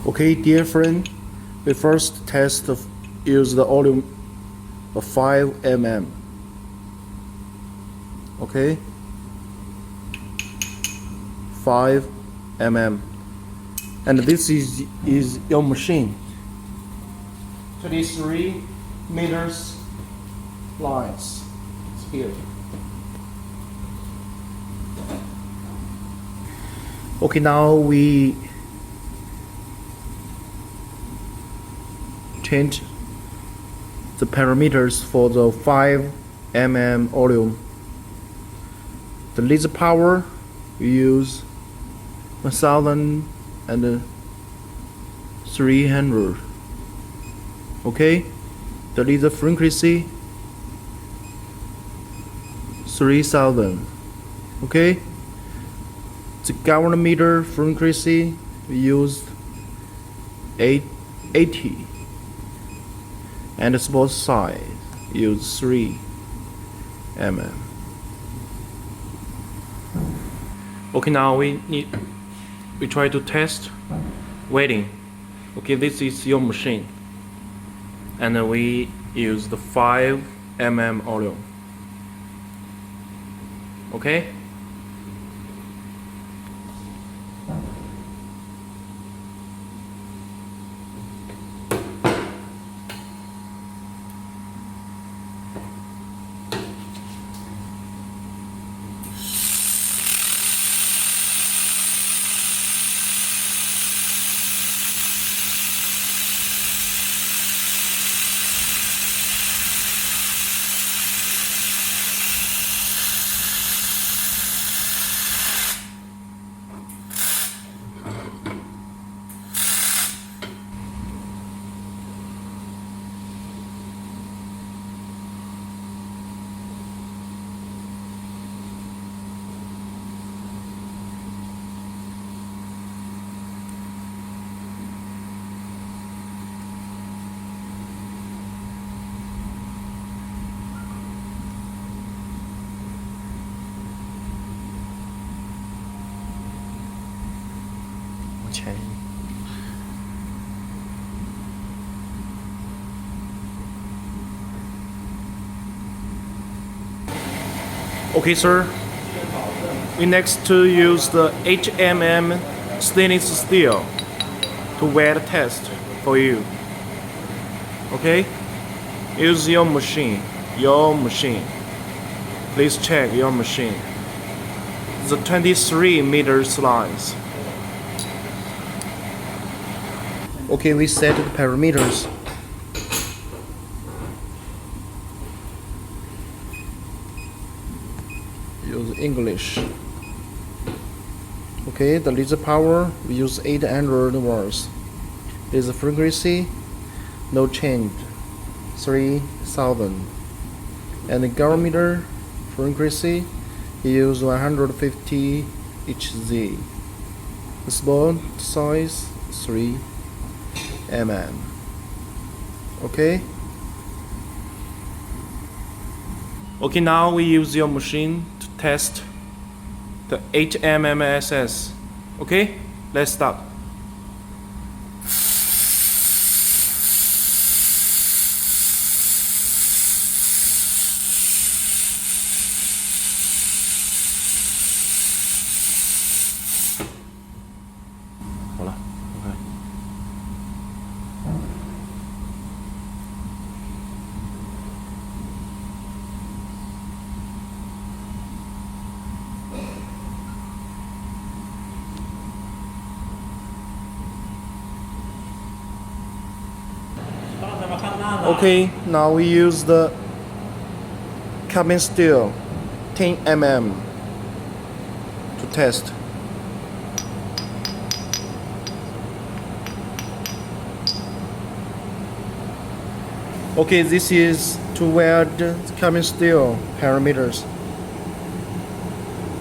Okay, dear friend, we first use the volume of 5 mm. Okay, 5 mm, and this is your machine. 23 meters lines. It's here. Okay, now we change the parameters for the 5 mm volume. The laser power we use 1300. Okay, the laser frequency 3000. Okay, the galvanometer frequency we used 80, and the support size use 3 mm. Okay, now we try to test welding. Okay, this is your machine, and we use the 5 mm volume. Okay. Okay, sir. We next to use the HMM stainless steel to weld test for you. Okay? Use your machine. Please check your machine. The 23 meters lines. Okay, we set the parameters. Use English. Okay, the laser power we use 800 watts. Laser frequency no change, 3000. And the galvanometer frequency we use 150 Hz. The support size 3 mm. Okay. Okay, now we use your machine to test the HMMSS. Okay, let's start. Okay, now we use the carbon steel 10 mm to test. Okay, this is to weld the carbon steel parameters.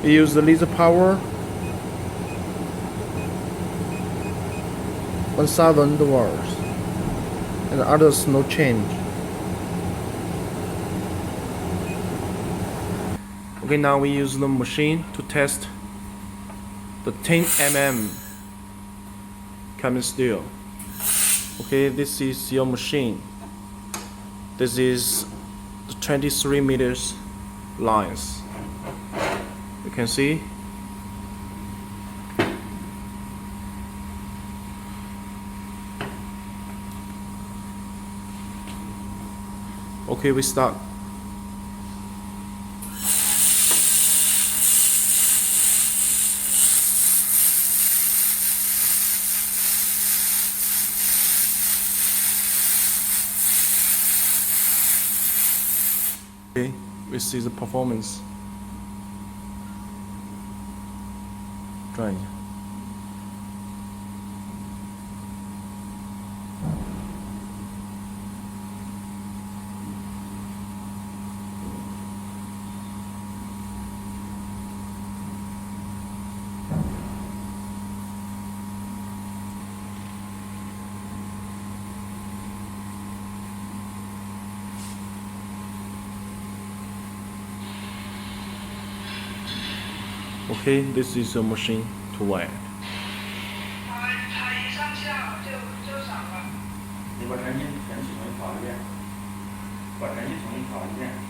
We use the laser power 1000 watts, and others no change. Okay, now we use the machine to test the 10 mm carbon steel. Okay, this is your machine. This is 23 meters lines. You can see. Okay, we start. Okay, we see the performance. Try. Okay, this is a machine to weld. 它一上下就闪了。你把成绩全系统跑一遍，把成绩重新跑一遍。